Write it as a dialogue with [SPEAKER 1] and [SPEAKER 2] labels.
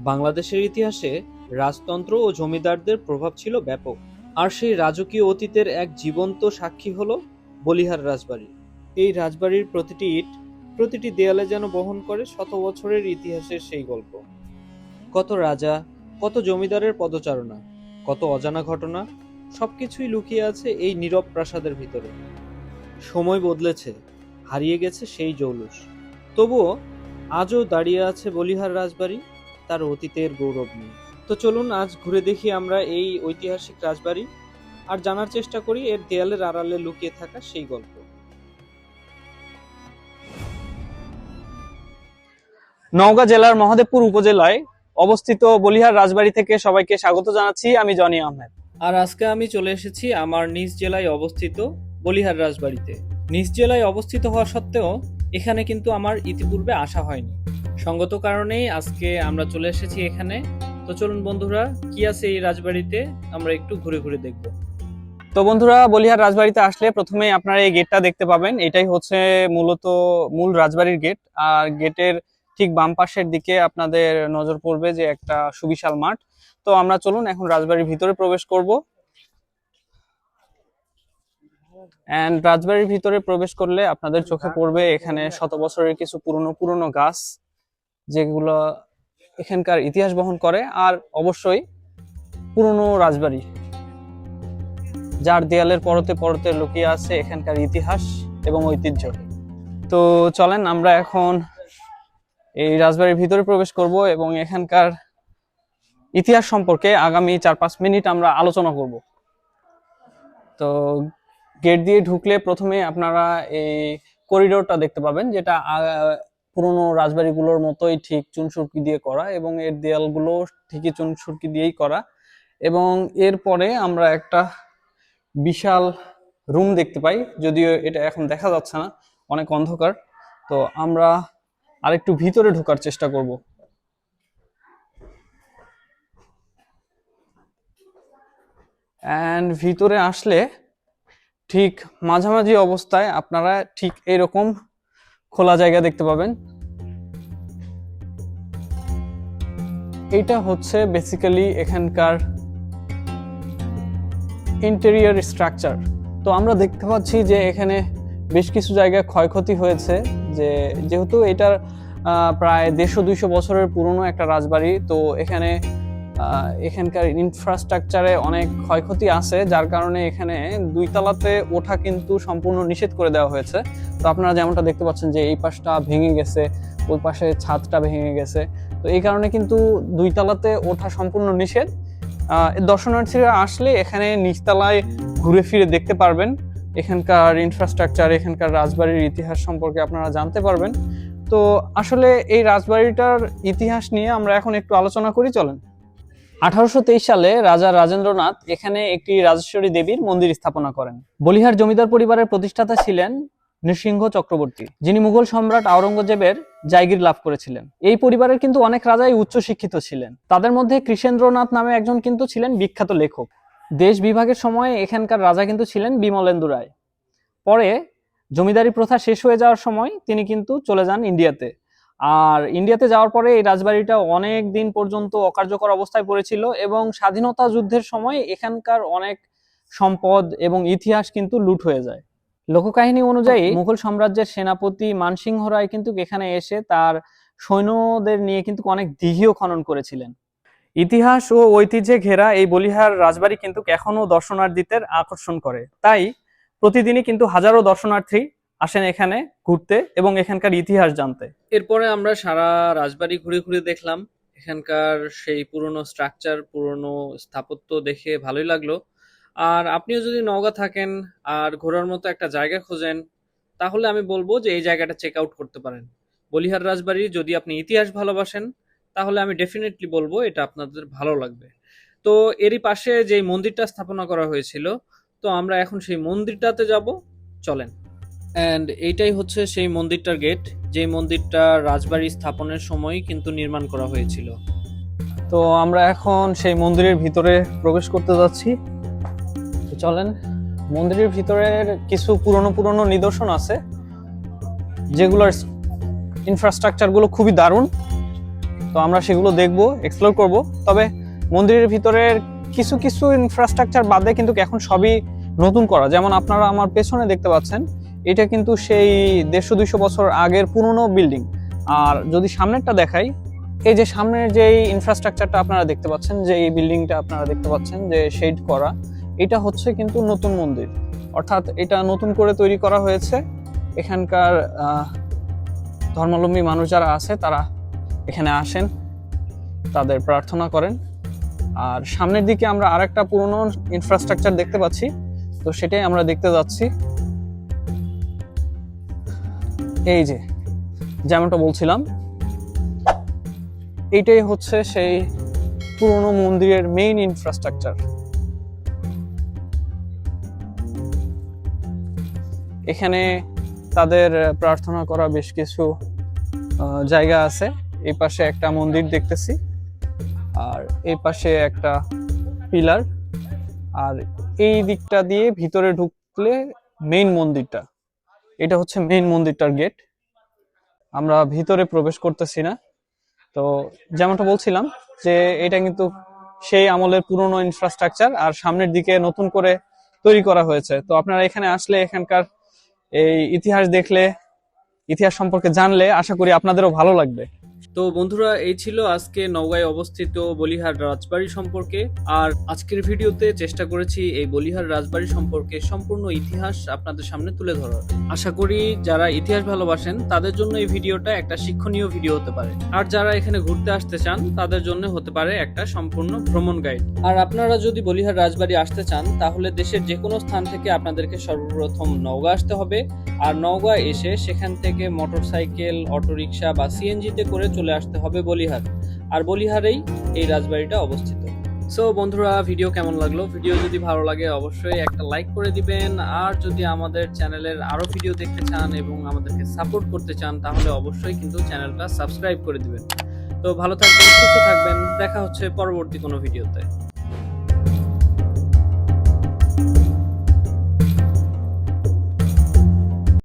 [SPEAKER 1] বাংলাদেশের ইতিহাসে রাজতন্ত্র ও জমিদারদের প্রভাব ছিল ব্যাপক, আর সেই রাজকীয় অতীতের এক জীবন্ত সাক্ষী হলো বলিহার রাজবাড়ি। এই রাজবাড়ির প্রতিটি ইট, প্রতিটি দেয়ালে যেন বহন করে শত বছরের ইতিহাসের সেই গল্প। কত রাজা, কত জমিদারের পদচারণা, কত অজানা ঘটনা, সবকিছুই লুকিয়ে আছে এই নীরব প্রাসাদের ভিতরে। সময় বদলেছে, হারিয়ে গেছে সেই জৌলুস, তবুও আজও দাঁড়িয়ে আছে বলিহার রাজবাড়ি তার অতীতের গৌরব নিয়ে। তো চলুন আজ ঘুরে দেখি আমরা এই ঐতিহাসিক রাজবাড়ি, আর জানার চেষ্টা করি এর দেয়ালের আড়ালে লুকিয়ে থাকা সেই গল্প।
[SPEAKER 2] নওগাঁ জেলার মহাদেবপুর উপজেলায় অবস্থিত বলিহার রাজবাড়ি থেকে সবাইকে স্বাগত জানাচ্ছি। আমি জনি আহমেদ।
[SPEAKER 1] আর আজকে আমি চলে এসেছি আমার নিজ জেলায় অবস্থিত বলিহার রাজবাড়িতে। নিজ জেলায় অবস্থিত হওয়া সত্ত্বেও এখানে কিন্তু আমার ইতিপূর্বে আসা হয়নি। সঙ্গত কারণেই আজকে আমরা চলে এসেছি এখানে। তো চলুন বন্ধুরা, কি আছে এই রাজবাড়িতে আমরা একটু ঘুরে ঘুরে দেখব।
[SPEAKER 2] তো বন্ধুরা, বলিহার রাজবাড়িতে আসলে প্রথমেই আপনারা এই গেটটা দেখতে পাবেন। এটাই হচ্ছে মূলত মূল রাজবাড়ির গেট। আর গেটের ঠিক বাম পাশের দিকে আপনাদের নজর পড়বে যে একটা সুবিশাল মাঠ। তো আমরা চলুন এখন রাজবাড়ির ভিতরে প্রবেশ করব। এন্ড রাজবাড়ির ভিতরে প্রবেশ করলে আপনাদের চোখে পড়বে এখানে শত বছরের কিছু পুরনো পুরনো গাছ, যেগুলো এখানকার ইতিহাস বহন করে। আর অবশ্যই পুরনো রাজবাড়ি, যার দেয়ালের পরতে পরতে লুকিয়ে আছে এখানকার ইতিহাস এবং ঐতিহ্য। তো চলেন আমরা এখন এই রাজবাড়ির ভিতরে প্রবেশ করব এবং এখানকার ইতিহাস সম্পর্কে আগামী 4-5 মিনিট আমরা আলোচনা করব। তো গেট দিয়ে ঢুকলে প্রথমে আপনারা এই করিডোরটা দেখতে পাবেন, যেটা পুরনো রাজবাড়িগুলোর মতোই ঠিক চুনসুরকি দিয়ে করা, এবং এর দেয়ালগুলো ঠিকই চুনসুরকি দিয়েই করা। এবং এরপরে আমরা একটা বিশাল রুম দেখতে পাই, যদিও এটা এখন দেখা যাচ্ছে না, অনেক অন্ধকার। তো আমরা আরেকটু ভিতরে ঢোকার চেষ্টা করব। এন্ড ভিতরে আসলে ঠিক মাঝামাঝি অবস্থায় আপনারা ঠিক এরকম খোলা জায়গা দেখতে পাবেন। এটা হচ্ছে বেসিক্যালি এখানকার ইন্টেরিয়র স্ট্রাকচার। তো আমরা দেখতে পাচ্ছি যে এখানে বেশ কিছু জায়গায় ক্ষয়ক্ষতি হয়েছে, যেহেতু এটার প্রায় 150-200 বছরের পুরনো একটা রাজবাড়ি। তো এখানকার ইনফ্রাস্ট্রাকচারে অনেক ক্ষয়ক্ষতি আছে, যার কারণে এখানে 2 তলাতে ওঠা কিন্তু সম্পূর্ণ নিষেধ করে দেওয়া হয়েছে। তো আপনারা যেমনটা দেখতে পাচ্ছেন যে এই পাশটা ভেঙে গেছে, ওই পাশে ছাদটা ভেঙে গেছে। তো এই কারণে কিন্তু 2 তলাতে ওঠা সম্পূর্ণ নিষেধ। দর্শনার্থীরা আসলে এখানে নিচতলায় ঘুরে ফিরে দেখতে পারবেন, এখানকার ইনফ্রাস্ট্রাকচার, এখানকার রাজবাড়ির ইতিহাস সম্পর্কে আপনারা জানতে পারবেন। তো আসলে এই রাজবাড়িটার ইতিহাস নিয়ে আমরা এখন একটু আলোচনা করি, চলেন। 1823 সালে রাজা রাজেন্দ্রনাথ এখানে একটি রাজেশ্বরী দেবীর মন্দির স্থাপনা করেন। বলিহার জমিদার পরিবারের প্রতিষ্ঠাতা ছিলেন নৃসিংহ চক্রবর্তী, যিনি মুঘল সম্রাট আওরঙ্গজেবের জায়গির লাভ করেছিলেন। এই পরিবারের কিন্তু অনেক রাজাই উচ্চ শিক্ষিত ছিলেন। তাদের মধ্যে কৃষেন্দ্রনাথ নামে একজন কিন্তু ছিলেন বিখ্যাত লেখক। দেশ বিভাগের সময় এখানকার রাজা কিন্তু ছিলেন বিমলেন্দু রায়। পরে জমিদারি প্রথা শেষ হয়ে যাওয়ার সময় তিনি কিন্তু চলে যান ইন্ডিয়াতে। আর ইন্ডিয়াতে যাওয়ার পরে এই রাজবাড়িটা অনেক দিন পর্যন্ত অকার্যকর অবস্থায় পড়েছিল, এবং স্বাধীনতা যুদ্ধের সময় এখানকার অনেক সম্পদ এবং ইতিহাস কিন্তু লুট হয়ে যায়। লোককাহিনী অনুযায়ী মুঘল সাম্রাজ্যের সেনাপতি মানসিংহ রায় কিন্তু এখানে এসে তার সৈন্যদের নিয়ে কিন্তু অনেক দিঘিও খনন করেছিলেন। ইতিহাস ও ঐতিহ্যে ঘেরা এই বলিহার রাজবাড়ি কিন্তু এখনো দর্শনার্থীদের আকর্ষণ করে। তাই প্রতিদিনই কিন্তু হাজারো দর্শনার্থী আসেন এখানে ঘুরতে এবং এখানকার ইতিহাস জানতে।
[SPEAKER 1] এরপরে আমরা সারা রাজবাড়ি ঘুরে ঘুরে দেখলাম। এখানকার সেই পুরনো স্ট্রাকচার, পুরনো স্থাপত্য দেখে ভালোই লাগলো। আর আপনিও যদি নওগাঁ থাকেন আর ঘোরার মতো একটা জায়গা খোঁজেন, তাহলে আমি বলবো যে এই জায়গাটা চেক আউট করতে পারেন। বলিহার রাজবাড়ি যদি আপনি ইতিহাস ভালোবাসেন, তাহলে আমি ডেফিনেটলি বলবো এটা আপনাদের ভালো লাগবে। তো এরই পাশে যে মন্দিরটা স্থাপনা করা হয়েছিল, তো আমরা এখন সেই মন্দিরটাতে যাব, চলেন। অ্যান্ড এইটাই হচ্ছে সেই মন্দিরটার গেট, যে মন্দিরটা রাজবাড়ি স্থাপনের সময় কিন্তু নির্মাণ করা হয়েছিল।
[SPEAKER 2] তো আমরা এখন সেই মন্দিরের ভিতরে প্রবেশ করতে যাচ্ছি। চলেন। মন্দিরের ভিতরের কিছু পুরনো নিদর্শন আছে, যেগুলোর ইনফ্রাস্ট্রাকচার গুলো খুবই দারুণ। তো আমরা সেগুলো দেখব, এক্সপ্লোর করব। তবে মন্দিরের ভিতরের কিছু কিছু ইনফ্রাস্ট্রাকচার বাদে কিন্তু এখন সবই নতুন করা। যেমন আপনারা আমার পেছনে দেখতে পাচ্ছেন, এটা কিন্তু সেই 150-200 বছর আগের পুরনো বিল্ডিং। আর যদি সামনেরটা দেখাই, এই যে সামনের যে ইনফ্রাস্ট্রাকচারটা আপনারা দেখতে পাচ্ছেন, যে এই বিল্ডিংটা আপনারা দেখতে পাচ্ছেন যে শেড করা, এটা হচ্ছে কিন্তু নতুন মন্দির। অর্থাৎ এটা নতুন করে তৈরি করা হয়েছে। এখানকার ধর্মাবলম্বী মানুষ যারা আছে তারা এখানে আসেন, তাদের প্রার্থনা করেন। আর সামনের দিকে আমরা আরেকটা পুরনো ইনফ্রাস্ট্রাকচার দেখতে পাচ্ছি, তো সেটাই আমরা দেখতে যাচ্ছি। এই যে যেমনটা বলছিলাম, এইটাই হচ্ছে সেই পুরনো মন্দিরের মেইন ইনফ্রাস্ট্রাকচার। এখানে তাদের প্রার্থনা করা বেশ কিছু জায়গা আছে। এই পাশে একটা মন্দির দেখতেছি, আর এই পাশে একটা পিলার, আর এই দিকটা দিয়ে ভিতরে ঢুকলে মেইন মন্দিরটা, এটা হচ্ছে মেইন মন্দিরটার গেট। আমরা ভিতরে প্রবেশ করতেছি না। তো যেমনটা বলছিলাম যে এটা কিন্তু সেই আমলের পুরনো ইনফ্রাস্ট্রাকচার, আর সামনের দিকে নতুন করে তৈরি করা হয়েছে। তো আপনারা এখানে আসলে এখানকার এই ইতিহাস দেখলে, ইতিহাস সম্পর্কে জানলে আশা করি আপনাদেরও ভালো লাগবে।
[SPEAKER 1] তো বন্ধুরা, এই ছিল আজকে নওগাঁয় অবস্থিত বলিহার রাজবাড়ি সম্পর্কে। আর আজকের ভিডিওতে চেষ্টা করেছি এই বলিহার রাজবাড়ি সম্পর্কে সম্পূর্ণ ইতিহাস আপনাদের সামনে তুলে ধরার। আশা করি যারা ইতিহাস ভালোবাসেন তাদের জন্য এই ভিডিওটা একটা শিক্ষণীয় ভিডিও হতে পারে, আর যারা এখানে ঘুরতে আসতে চান তাদের জন্য হতে পারে একটা সম্পূর্ণ ভ্রমণ গাইড। আর আপনারা যদি বলিহার রাজবাড়ি আসতে চান তাহলে দেশের যে কোনো স্থান থেকে আপনাদেরকে সর্বপ্রথম নওগাঁ আসতে হবে। আর নওগাঁ এসে সেখান থেকে মোটরসাইকেল, অটোরিকশা বা সিএনজিতে করে চলে আসতে হবে বলিহার। আর বলিহারেই এই রাজবাড়িটা অবস্থিত। সো বন্ধুরা, ভিডিও কেমন লাগলো? ভিডিও যদি ভালো লাগে অবশ্যই একটা লাইক করে দিবেন। আর যদি আমাদের চ্যানেলের আরো ভিডিও দেখতে চান এবং আমাদেরকে সাপোর্ট করতে চান তাহলে অবশ্যই কিন্তু চ্যানেলটা সাবস্ক্রাইব করে দিবেন। তো ভালো থাকবেন, সুস্থ থাকবেন, দেখা হচ্ছে পরবর্তী কোনো ভিডিওতে।